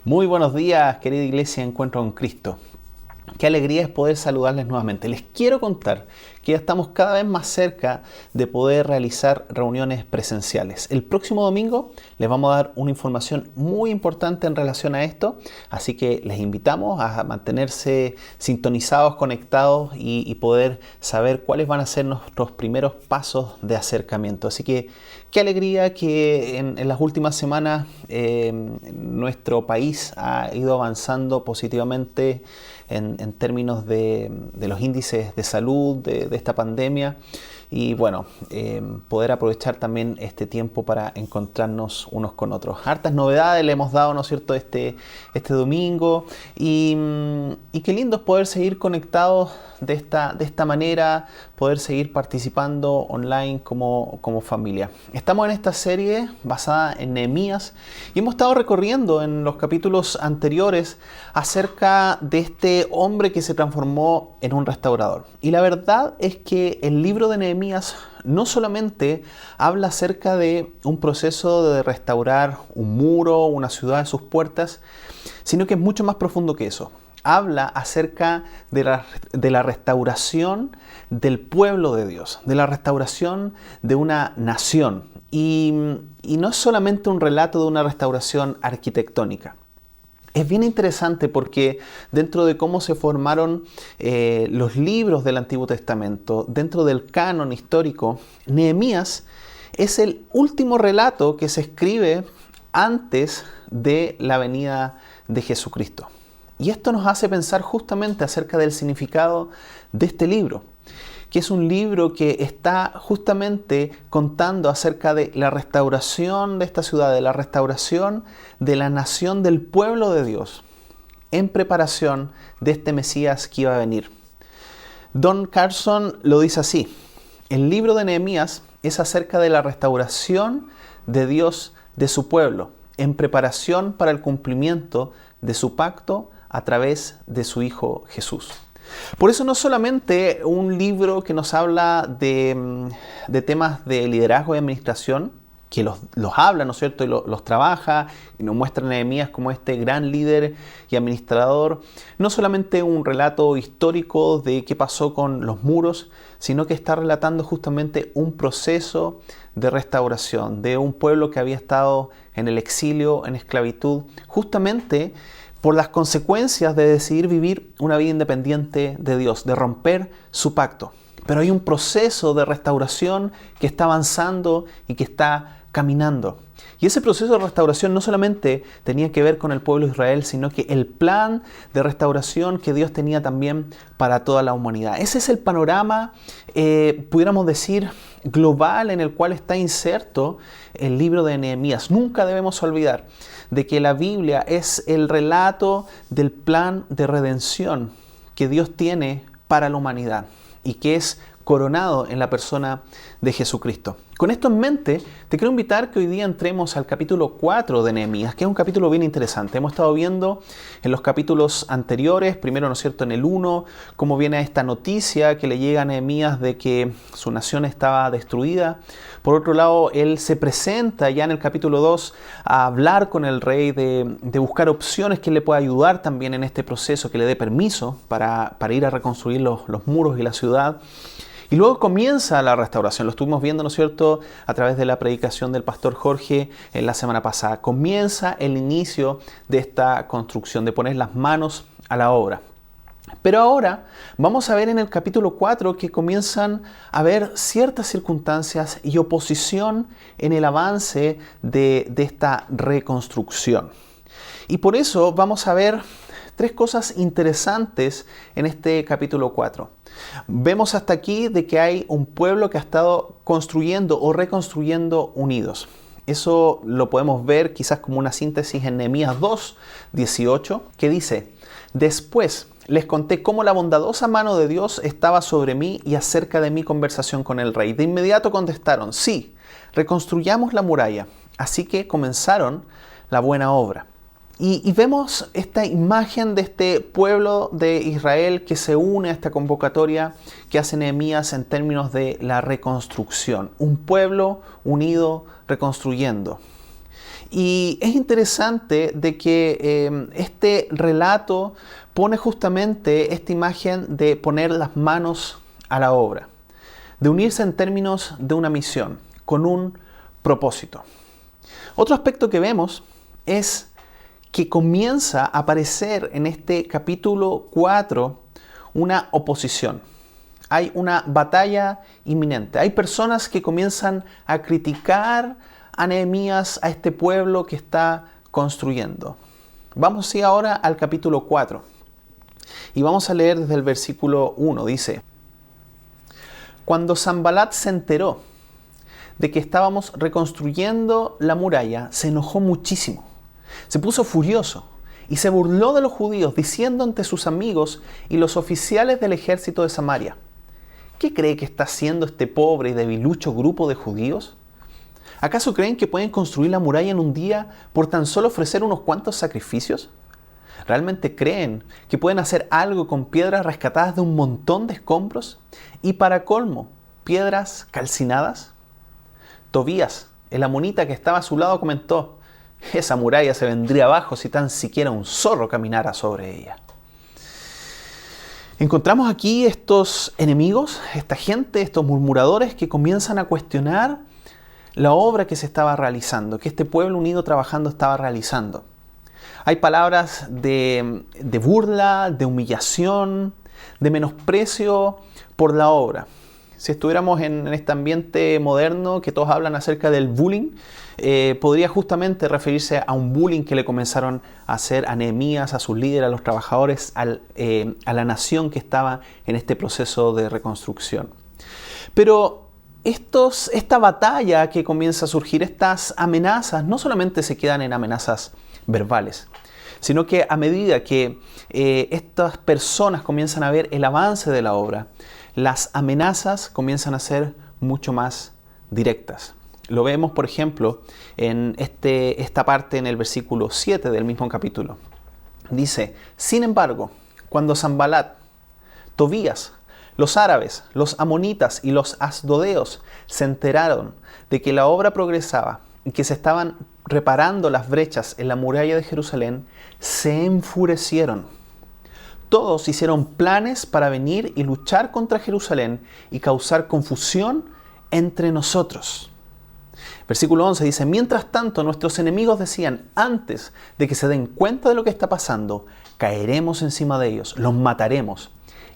Muy buenos días, querida iglesia Encuentro con Cristo. Qué alegría es poder saludarles nuevamente. Les quiero contar que ya estamos cada vez más cerca de poder realizar reuniones presenciales. El próximo domingo les vamos a dar una información muy importante en relación a esto, así que les invitamos a mantenerse sintonizados, conectados y poder saber cuáles van a ser nuestros primeros pasos de acercamiento. Así que qué alegría que en las últimas semanas nuestro país ha ido avanzando positivamente en términos de los índices de salud de esta pandemia y bueno, poder aprovechar también este tiempo para encontrarnos unos con otros. Hartas novedades le hemos dado, ¿no es cierto?, este domingo y qué lindo es poder seguir conectados de esta manera, poder seguir participando online como familia. Estamos en esta serie basada en Nehemías y hemos estado recorriendo en los capítulos anteriores acerca de este hombre que se transformó en un restaurador. Y la verdad es que el libro de Nehemías no solamente habla acerca de un proceso de restaurar un muro, una ciudad de sus puertas, sino que es mucho más profundo que eso. Habla acerca de la restauración del pueblo de Dios, de la restauración de una nación. Y no es solamente un relato de una restauración arquitectónica. Es bien interesante porque dentro de cómo se formaron los libros del Antiguo Testamento, dentro del canon histórico, Nehemías es el último relato que se escribe antes de la venida de Jesucristo. Y esto nos hace pensar justamente acerca del significado de este libro, que es un libro que está justamente contando acerca de la restauración de esta ciudad, de la restauración de la nación del pueblo de Dios, en preparación de este Mesías que iba a venir. Don Carson lo dice así: el libro de Nehemías es acerca de la restauración de Dios de su pueblo, en preparación para el cumplimiento de su pacto a través de su Hijo Jesús. Por eso no es solamente un libro que nos habla de temas de liderazgo y administración, que los habla, ¿no es cierto?, y los trabaja, y nos muestra a Nehemías como este gran líder y administrador. No solamente un relato histórico de qué pasó con los muros, sino que está relatando justamente un proceso de restauración de un pueblo que había estado en el exilio, en esclavitud, justamente por las consecuencias de decidir vivir una vida independiente de Dios, de romper su pacto. Pero hay un proceso de restauración que está avanzando y que está caminando. Y ese proceso de restauración no solamente tenía que ver con el pueblo de Israel, sino que el plan de restauración que Dios tenía también para toda la humanidad. Ese es el panorama, pudiéramos decir, global en el cual está inserto el libro de Nehemías. Nunca debemos olvidar de que la Biblia es el relato del plan de redención que Dios tiene para la humanidad y que es coronado en la persona de Jesucristo. Con esto en mente, te quiero invitar que hoy día entremos al capítulo 4 de Nehemías, que es un capítulo bien interesante. Hemos estado viendo en los capítulos anteriores, primero, ¿no es cierto?, en el 1, cómo viene esta noticia que le llega a Nehemías de que su nación estaba destruida. Por otro lado, él se presenta ya en el capítulo 2 a hablar con el rey de buscar opciones que le pueda ayudar también en este proceso, que le dé permiso para ir a reconstruir los muros y la ciudad. Y luego comienza la restauración, lo estuvimos viendo, ¿no es cierto?, a través de la predicación del pastor Jorge en la semana pasada. Comienza el inicio de esta construcción, de poner las manos a la obra. Pero ahora vamos a ver en el capítulo 4 que comienzan a haber ciertas circunstancias y oposición en el avance de esta reconstrucción. Y por eso vamos a ver tres cosas interesantes en este capítulo 4. Vemos hasta aquí de que hay un pueblo que ha estado construyendo o reconstruyendo unidos. Eso lo podemos ver quizás como una síntesis en Nehemías 2, 18, que dice: después les conté cómo la bondadosa mano de Dios estaba sobre mí y acerca de mi conversación con el rey. De inmediato contestaron: sí, reconstruyamos la muralla. Así que comenzaron la buena obra. Y vemos esta imagen de este pueblo de Israel que se une a esta convocatoria que hace Nehemías en términos de la reconstrucción. Un pueblo unido reconstruyendo. Y es interesante de que este relato pone justamente esta imagen de poner las manos a la obra, de unirse en términos de una misión, con un propósito. Otro aspecto que vemos es que comienza a aparecer en este capítulo 4 una oposición. Hay una batalla inminente. Hay personas que comienzan a criticar a Nehemías, a este pueblo que está construyendo. Vamos así ahora al capítulo 4 y vamos a leer desde el versículo 1. Dice: Cuando Sanbalat se enteró de que estábamos reconstruyendo la muralla, se enojó muchísimo. Se puso furioso y se burló de los judíos, diciendo ante sus amigos y los oficiales del ejército de Samaria: ¿qué cree que está haciendo este pobre y debilucho grupo de judíos? ¿Acaso creen que pueden construir la muralla en un día por tan solo ofrecer unos cuantos sacrificios? ¿Realmente creen que pueden hacer algo con piedras rescatadas de un montón de escombros? Y para colmo, piedras calcinadas. Tobías, el amonita que estaba a su lado, comentó: esa muralla se vendría abajo si tan siquiera un zorro caminara sobre ella. Encontramos aquí estos enemigos, esta gente, estos murmuradores que comienzan a cuestionar la obra que se estaba realizando, que este pueblo unido trabajando estaba realizando. Hay palabras de burla, de humillación, de menosprecio por la obra. Si estuviéramos en este ambiente moderno que todos hablan acerca del bullying, podría justamente referirse a un bullying que le comenzaron a hacer a Nehemías, a sus líderes, a los trabajadores, a la nación que estaba en este proceso de reconstrucción. Pero esta batalla que comienza a surgir, estas amenazas, no solamente se quedan en amenazas verbales, sino que a medida que estas personas comienzan a ver el avance de la obra, las amenazas comienzan a ser mucho más directas. Lo vemos, por ejemplo, en esta parte en el versículo 7 del mismo capítulo. Dice: sin embargo, cuando Sanbalat, Tobías, los árabes, los amonitas y los asdodeos se enteraron de que la obra progresaba y que se estaban reparando las brechas en la muralla de Jerusalén, se enfurecieron. Todos hicieron planes para venir y luchar contra Jerusalén y causar confusión entre nosotros. Versículo 11 dice: mientras tanto nuestros enemigos decían: antes de que se den cuenta de lo que está pasando, caeremos encima de ellos, los mataremos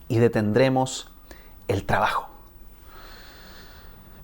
y detendremos el trabajo.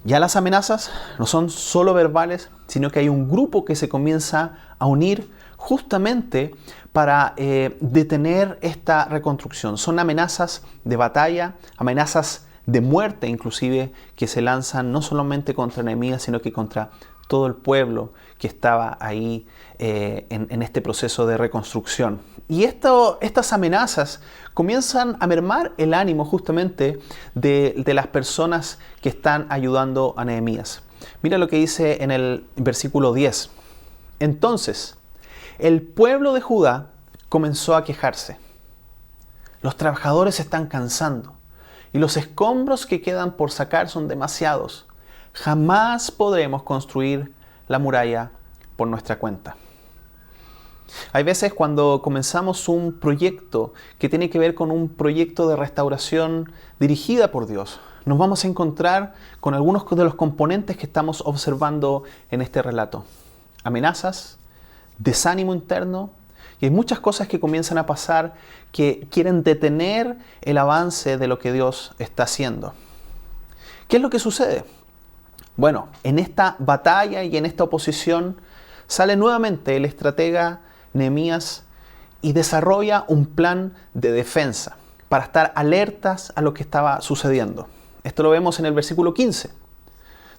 Ya las amenazas no son solo verbales, sino que hay un grupo que se comienza a unir justamente para detener esta reconstrucción. Son amenazas de batalla, amenazas de muerte inclusive, que se lanzan no solamente contra Nehemías, sino que contra todo el pueblo que estaba ahí en este proceso de reconstrucción. Y estas amenazas comienzan a mermar el ánimo justamente de las personas que están ayudando a Nehemías. Mira lo que dice en el versículo 10. Entonces, el pueblo de Judá comenzó a quejarse. Los trabajadores se están cansando y los escombros que quedan por sacar son demasiados. Jamás podremos construir la muralla por nuestra cuenta. Hay veces cuando comenzamos un proyecto que tiene que ver con un proyecto de restauración dirigida por Dios, nos vamos a encontrar con algunos de los componentes que estamos observando en este relato. Amenazas, desánimo interno, y hay muchas cosas que comienzan a pasar que quieren detener el avance de lo que Dios está haciendo. ¿Qué es lo que sucede? Bueno, en esta batalla y en esta oposición sale nuevamente el estratega Nehemías y desarrolla un plan de defensa para estar alertas a lo que estaba sucediendo. Esto lo vemos en el versículo 15.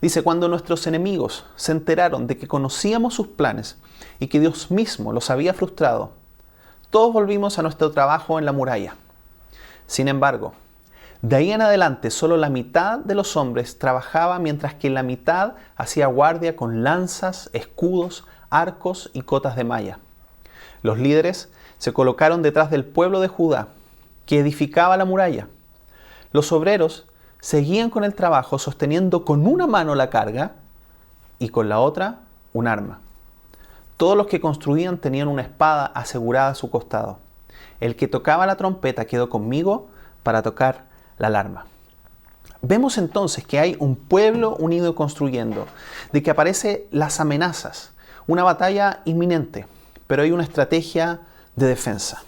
Dice: cuando nuestros enemigos se enteraron de que conocíamos sus planes y que Dios mismo los había frustrado, todos volvimos a nuestro trabajo en la muralla. Sin embargo, de ahí en adelante solo la mitad de los hombres trabajaba, mientras que la mitad hacía guardia con lanzas, escudos, arcos y cotas de malla. Los líderes se colocaron detrás del pueblo de Judá, que edificaba la muralla. Los obreros seguían con el trabajo, sosteniendo con una mano la carga y con la otra un arma. Todos los que construían tenían una espada asegurada a su costado. El que tocaba la trompeta quedó conmigo para tocar la alarma. Vemos entonces que hay un pueblo unido construyendo, de que aparecen las amenazas, una batalla inminente, pero hay una estrategia de defensa.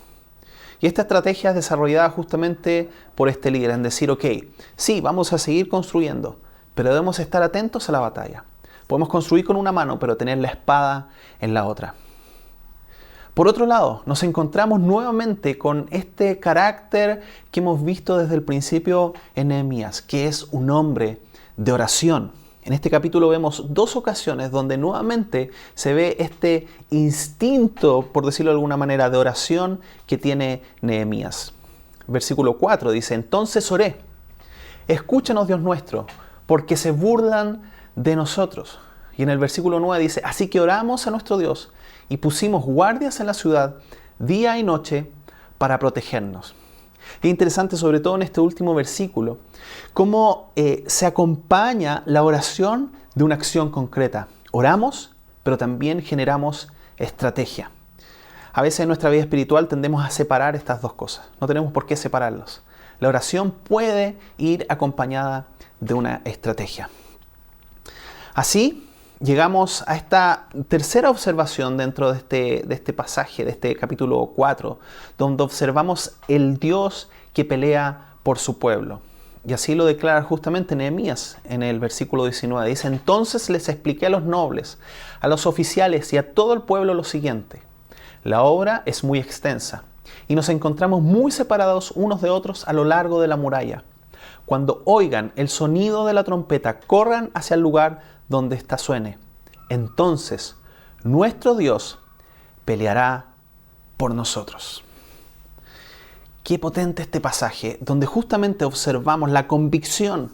Y esta estrategia es desarrollada justamente por este líder, en decir, ok, sí, vamos a seguir construyendo, pero debemos estar atentos a la batalla. Podemos construir con una mano, pero tener la espada en la otra. Por otro lado, nos encontramos nuevamente con este carácter que hemos visto desde el principio en Nehemías, que es un hombre de oración. En este capítulo vemos dos ocasiones donde nuevamente se ve este instinto, por decirlo de alguna manera, de oración que tiene Nehemías. Versículo 4 dice, entonces oré, escúchanos Dios nuestro, porque se burlan de nosotros. Y en el versículo 9 dice, así que oramos a nuestro Dios y pusimos guardias en la ciudad día y noche para protegernos. Es interesante, sobre todo en este último versículo, cómo se acompaña la oración de una acción concreta. Oramos, pero también generamos estrategia. A veces en nuestra vida espiritual tendemos a separar estas dos cosas. No tenemos por qué separarlos. La oración puede ir acompañada de una estrategia. Así, llegamos a esta tercera observación dentro de este pasaje, de este capítulo 4, donde observamos el Dios que pelea por su pueblo. Y así lo declara justamente Nehemías en el versículo 19. Dice, entonces les expliqué a los nobles, a los oficiales y a todo el pueblo lo siguiente. La obra es muy extensa y nos encontramos muy separados unos de otros a lo largo de la muralla. Cuando oigan el sonido de la trompeta, corran hacia el lugar donde ésta suene. Entonces, nuestro Dios peleará por nosotros. Qué potente este pasaje, donde justamente observamos la convicción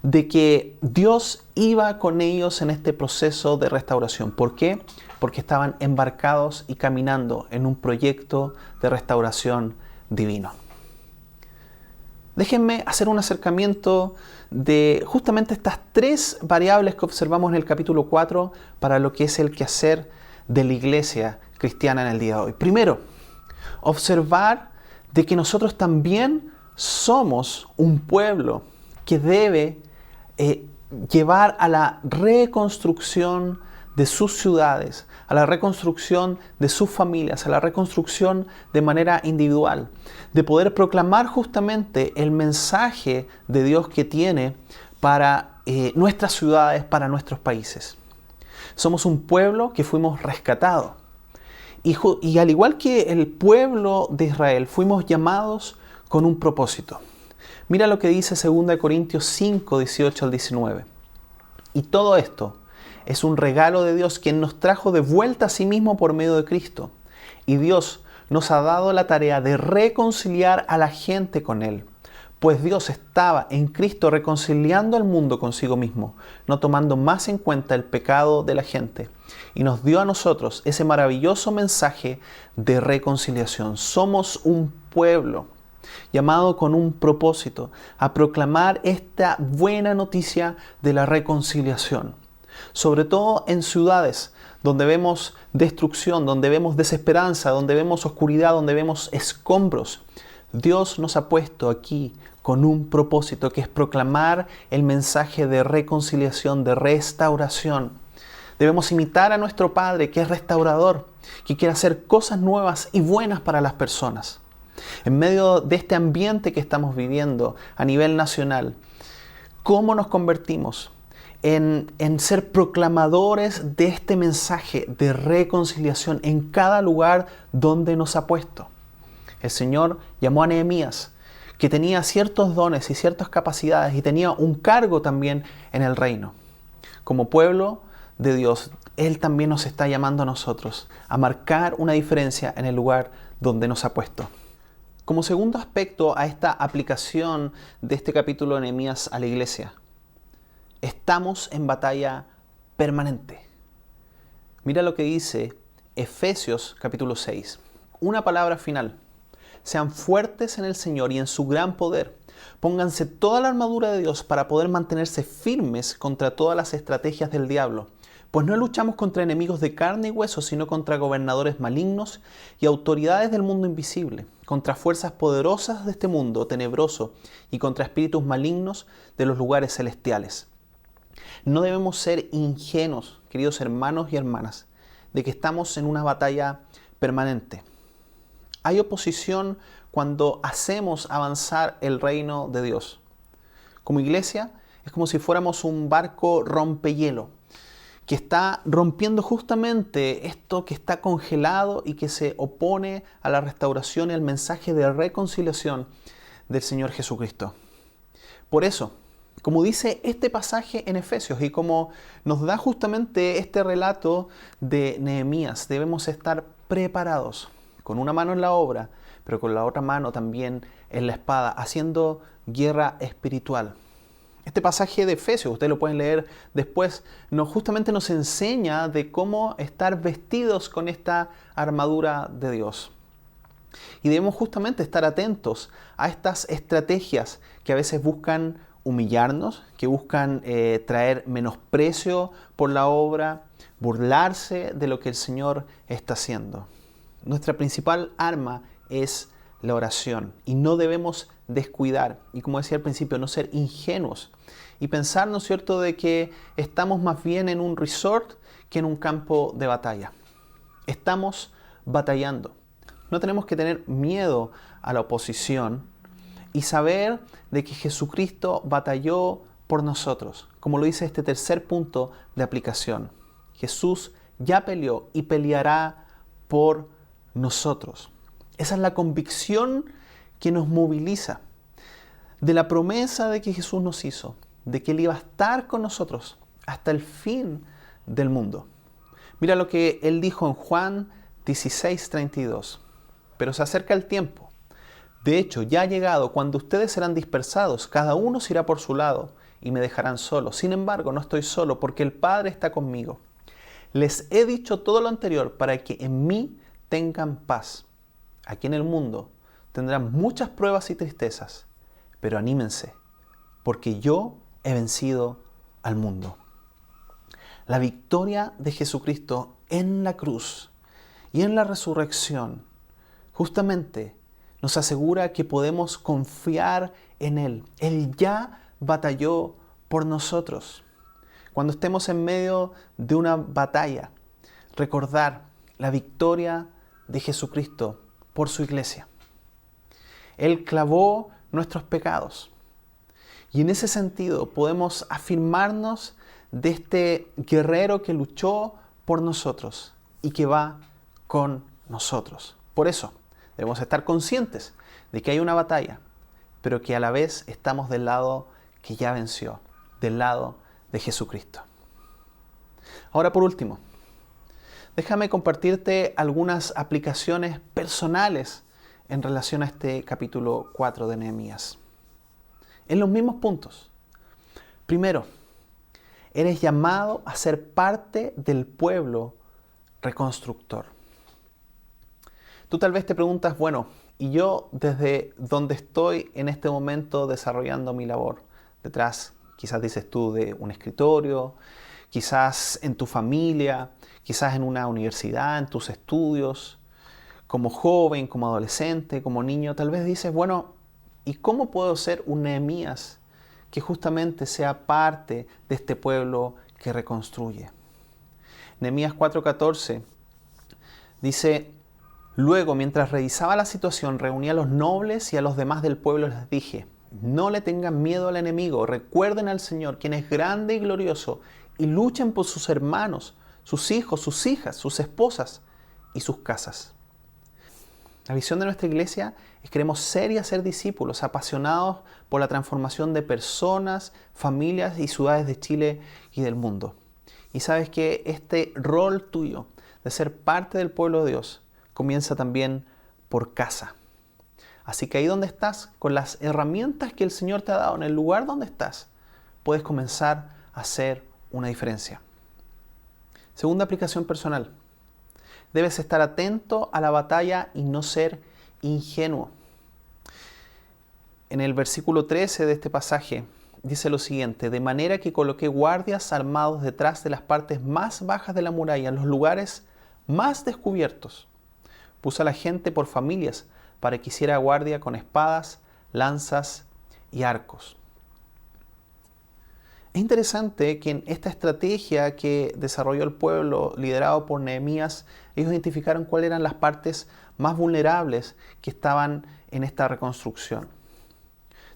de que Dios iba con ellos en este proceso de restauración. ¿Por qué? Porque estaban embarcados y caminando en un proyecto de restauración divino. Déjenme hacer un acercamiento de justamente estas tres variables que observamos en el capítulo 4 para lo que es el quehacer de la iglesia cristiana en el día de hoy. Primero, observar de que nosotros también somos un pueblo que debe llevar a la reconstrucción de sus ciudades, a la reconstrucción de sus familias, a la reconstrucción de manera individual, de poder proclamar justamente el mensaje de Dios que tiene para nuestras ciudades, para nuestros países. Somos un pueblo que fuimos rescatados. Y al igual que el pueblo de Israel, fuimos llamados con un propósito. Mira lo que dice 2 Corintios 5, 18 al 19. Y todo esto es un regalo de Dios, quien nos trajo de vuelta a sí mismo por medio de Cristo. Y Dios nos ha dado la tarea de reconciliar a la gente con Él. Pues Dios estaba en Cristo reconciliando al mundo consigo mismo, no tomando más en cuenta el pecado de la gente. Y nos dio a nosotros ese maravilloso mensaje de reconciliación. Somos un pueblo llamado con un propósito, a proclamar esta buena noticia de la reconciliación. Sobre todo en ciudades donde vemos destrucción, donde vemos desesperanza, donde vemos oscuridad, donde vemos escombros. Dios nos ha puesto aquí con un propósito, que es proclamar el mensaje de reconciliación, de restauración. Debemos imitar a nuestro Padre, que es restaurador, que quiere hacer cosas nuevas y buenas para las personas. En medio de este ambiente que estamos viviendo a nivel nacional, ¿cómo nos convertimos en ser proclamadores de este mensaje de reconciliación en cada lugar donde nos ha puesto? El Señor llamó a Nehemías, que tenía ciertos dones y ciertas capacidades y tenía un cargo también en el reino. Como pueblo de Dios, Él también nos está llamando a nosotros a marcar una diferencia en el lugar donde nos ha puesto. Como segundo aspecto a esta aplicación de este capítulo de Nehemías a la iglesia, estamos en batalla permanente. Mira lo que dice Efesios capítulo 6. Una palabra final. Sean fuertes en el Señor y en su gran poder. Pónganse toda la armadura de Dios para poder mantenerse firmes contra todas las estrategias del diablo. Pues no luchamos contra enemigos de carne y hueso, sino contra gobernadores malignos y autoridades del mundo invisible, contra fuerzas poderosas de este mundo tenebroso y contra espíritus malignos de los lugares celestiales. No debemos ser ingenuos, queridos hermanos y hermanas, de que estamos en una batalla permanente. Hay oposición cuando hacemos avanzar el reino de Dios. Como iglesia, es como si fuéramos un barco rompehielo que está rompiendo justamente esto que está congelado y que se opone a la restauración y al mensaje de reconciliación del Señor Jesucristo. Por eso, como dice este pasaje en Efesios y como nos da justamente este relato de Nehemías, debemos estar preparados, con una mano en la obra, pero con la otra mano también en la espada, haciendo guerra espiritual. Este pasaje de Efesios, ustedes lo pueden leer después, justamente nos enseña de cómo estar vestidos con esta armadura de Dios. Y debemos justamente estar atentos a estas estrategias que a veces buscan humillarnos, que buscan traer menosprecio por la obra, burlarse de lo que el Señor está haciendo. Nuestra principal arma es la oración y no debemos descuidar y, como decía al principio, no ser ingenuos y pensar, ¿no es cierto?, de que estamos más bien en un resort que en un campo de batalla. Estamos batallando. No tenemos que tener miedo a la oposición y saber de que Jesucristo batalló por nosotros, como lo dice este tercer punto de aplicación. Jesús ya peleó y peleará por nosotros. Esa es la convicción que nos moviliza de la promesa de que Jesús nos hizo, de que Él iba a estar con nosotros hasta el fin del mundo. Mira lo que Él dijo en Juan 16:32. Pero se acerca el tiempo. De hecho, ya ha llegado cuando ustedes serán dispersados, cada uno se irá por su lado y me dejarán solo. Sin embargo, no estoy solo porque el Padre está conmigo. Les he dicho todo lo anterior para que en mí tengan paz. Aquí en el mundo tendrán muchas pruebas y tristezas, pero anímense, porque yo he vencido al mundo. La victoria de Jesucristo en la cruz y en la resurrección justamente nos asegura que podemos confiar en Él. Él ya batalló por nosotros. Cuando estemos en medio de una batalla, recordar la victoria de Jesucristo por su iglesia. Él clavó nuestros pecados. Y en ese sentido podemos afirmarnos de este guerrero que luchó por nosotros y que va con nosotros. Por eso debemos estar conscientes de que hay una batalla, pero que a la vez estamos del lado que ya venció, del lado de Jesucristo. Ahora, por último, déjame compartirte algunas aplicaciones personales en relación a este capítulo 4 de Nehemías. En los mismos puntos. Primero, eres llamado a ser parte del pueblo reconstructor. Tú tal vez te preguntas, bueno, ¿y yo desde donde estoy en este momento desarrollando mi labor? Detrás, quizás dices tú, de un escritorio, quizás en tu familia, quizás en una universidad, en tus estudios, como joven, como adolescente, como niño, tal vez dices, bueno, ¿y cómo puedo ser un Nehemías que justamente sea parte de este pueblo que reconstruye? Nehemías 4:14 dice, luego, mientras revisaba la situación, reuní a los nobles y a los demás del pueblo y les dije, no le tengan miedo al enemigo, recuerden al Señor, quien es grande y glorioso, y luchen por sus hermanos, sus hijos, sus hijas, sus esposas y sus casas. La visión de nuestra iglesia es que queremos ser y hacer discípulos apasionados por la transformación de personas, familias y ciudades de Chile y del mundo. Y sabes que este rol tuyo de ser parte del pueblo de Dios comienza también por casa. Así que ahí donde estás, con las herramientas que el Señor te ha dado, en el lugar donde estás, puedes comenzar a hacer una diferencia. Segunda aplicación personal. Debes estar atento a la batalla y no ser ingenuo. En el versículo 13 de este pasaje dice lo siguiente: de manera que coloqué guardias armados detrás de las partes más bajas de la muralla, en los lugares más descubiertos. Puse a la gente por familias para que hiciera guardia con espadas, lanzas y arcos. Es interesante que en esta estrategia que desarrolló el pueblo, liderado por Nehemías, ellos identificaron cuáles eran las partes más vulnerables que estaban en esta reconstrucción.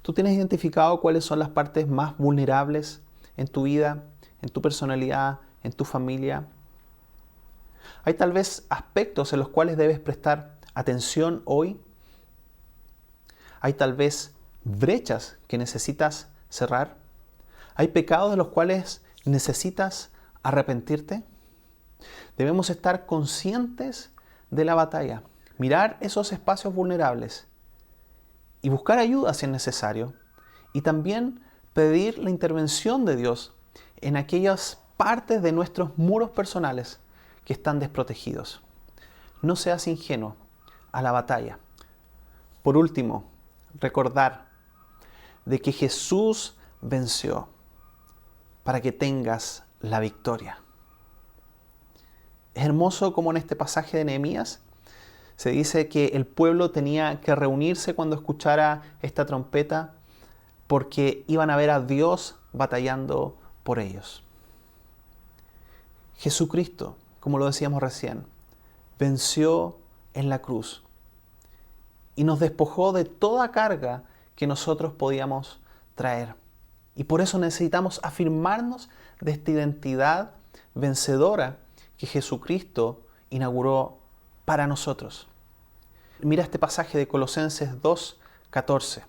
¿Tú tienes identificado cuáles son las partes más vulnerables en tu vida, en tu personalidad, en tu familia? ¿Hay tal vez aspectos en los cuales debes prestar atención hoy? ¿Hay tal vez brechas que necesitas cerrar? ¿Hay pecados de los cuales necesitas arrepentirte? Debemos estar conscientes de la batalla, mirar esos espacios vulnerables y buscar ayuda si es necesario, y también pedir la intervención de Dios en aquellas partes de nuestros muros personales que están desprotegidos. No seas ingenuo a la batalla. Por último, recordar de que Jesús venció para que tengas la victoria. Es hermoso como en este pasaje de Nehemías se dice que el pueblo tenía que reunirse cuando escuchara esta trompeta porque iban a ver a Dios batallando por ellos. Jesucristo, como lo decíamos recién, venció en la cruz y nos despojó de toda carga que nosotros podíamos traer. Y por eso necesitamos afirmarnos de esta identidad vencedora que Jesucristo inauguró para nosotros. Mira este pasaje de Colosenses 2:14.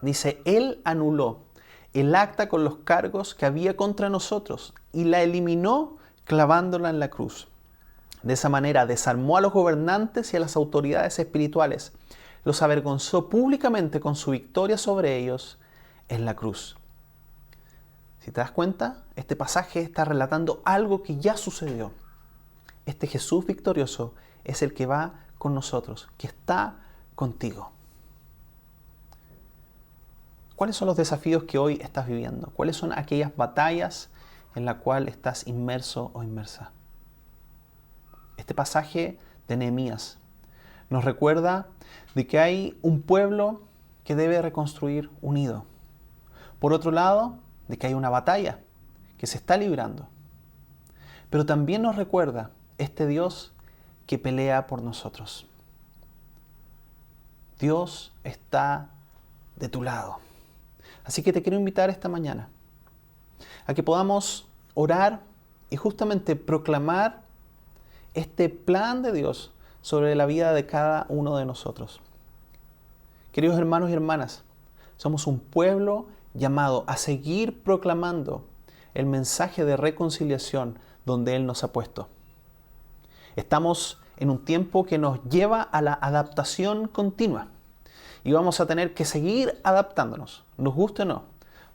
Dice: Él anuló el acta con los cargos que había contra nosotros y la eliminó clavándola en la cruz. De esa manera desarmó a los gobernantes y a las autoridades espirituales, los avergonzó públicamente con su victoria sobre ellos en la cruz. Si te das cuenta, este pasaje está relatando algo que ya sucedió. Este Jesús victorioso es el que va con nosotros, que está contigo. ¿Cuáles son los desafíos que hoy estás viviendo? ¿Cuáles son aquellas batallas en las cuales estás inmerso o inmersa? Este pasaje de Nehemías nos recuerda de que hay un pueblo que debe reconstruir unido. Por otro lado, de que hay una batalla que se está librando. Pero también nos recuerda este Dios que pelea por nosotros. Dios está de tu lado. Así que te quiero invitar esta mañana a que podamos orar y justamente proclamar este plan de Dios sobre la vida de cada uno de nosotros. Queridos hermanos y hermanas, somos un pueblo llamado a seguir proclamando el mensaje de reconciliación donde Él nos ha puesto. Estamos en un tiempo que nos lleva a la adaptación continua y vamos a tener que seguir adaptándonos, nos guste o no.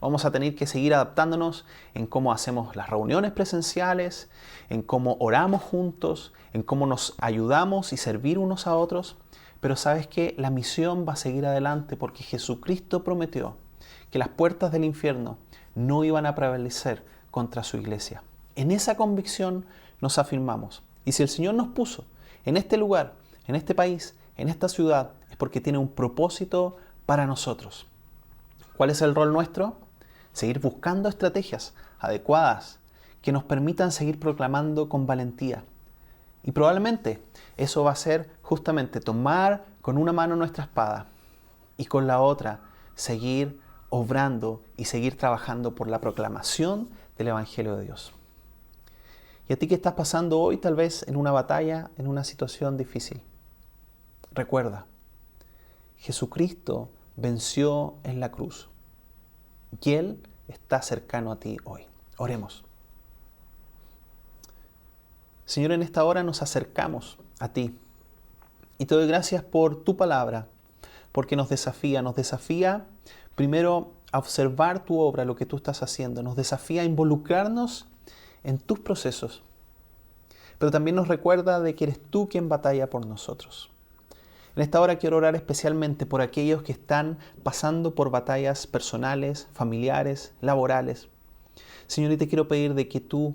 Vamos a tener que seguir adaptándonos en cómo hacemos las reuniones presenciales, en cómo oramos juntos, en cómo nos ayudamos y servir unos a otros. Pero sabes que la misión va a seguir adelante porque Jesucristo prometió que las puertas del infierno no iban a prevalecer contra su iglesia. En esa convicción nos afirmamos. Y si el Señor nos puso en este lugar, en este país, en esta ciudad, es porque tiene un propósito para nosotros. ¿Cuál es el rol nuestro? Seguir buscando estrategias adecuadas que nos permitan seguir proclamando con valentía. Y probablemente eso va a ser justamente tomar con una mano nuestra espada y con la otra seguir obrando y seguir trabajando por la proclamación del Evangelio de Dios. Y a ti que estás pasando hoy tal vez en una batalla, en una situación difícil, recuerda, Jesucristo venció en la cruz y Él está cercano a ti hoy. Oremos. Señor, en esta hora nos acercamos a ti y te doy gracias por tu palabra, porque nos desafía primero a observar tu obra, lo que tú estás haciendo, nos desafía a involucrarnos en tus procesos, pero también nos recuerda de que eres tú quien batalla por nosotros. En esta hora quiero orar especialmente por aquellos que están pasando por batallas personales, familiares, laborales. Señor, y te quiero pedir de que tú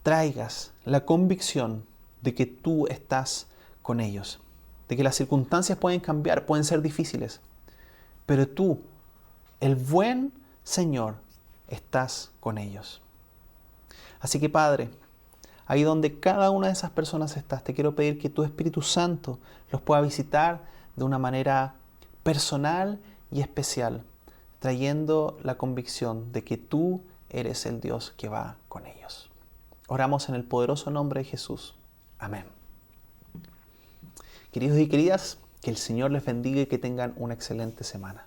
traigas la convicción de que tú estás con ellos, de que las circunstancias pueden cambiar, pueden ser difíciles, pero tú, el buen Señor, estás con ellos. Así que Padre, ahí donde cada una de esas personas estás, te quiero pedir que tu Espíritu Santo los pueda visitar de una manera personal y especial, trayendo la convicción de que tú eres el Dios que va con ellos. Oramos en el poderoso nombre de Jesús. Amén. Queridos y queridas, que el Señor les bendiga y que tengan una excelente semana.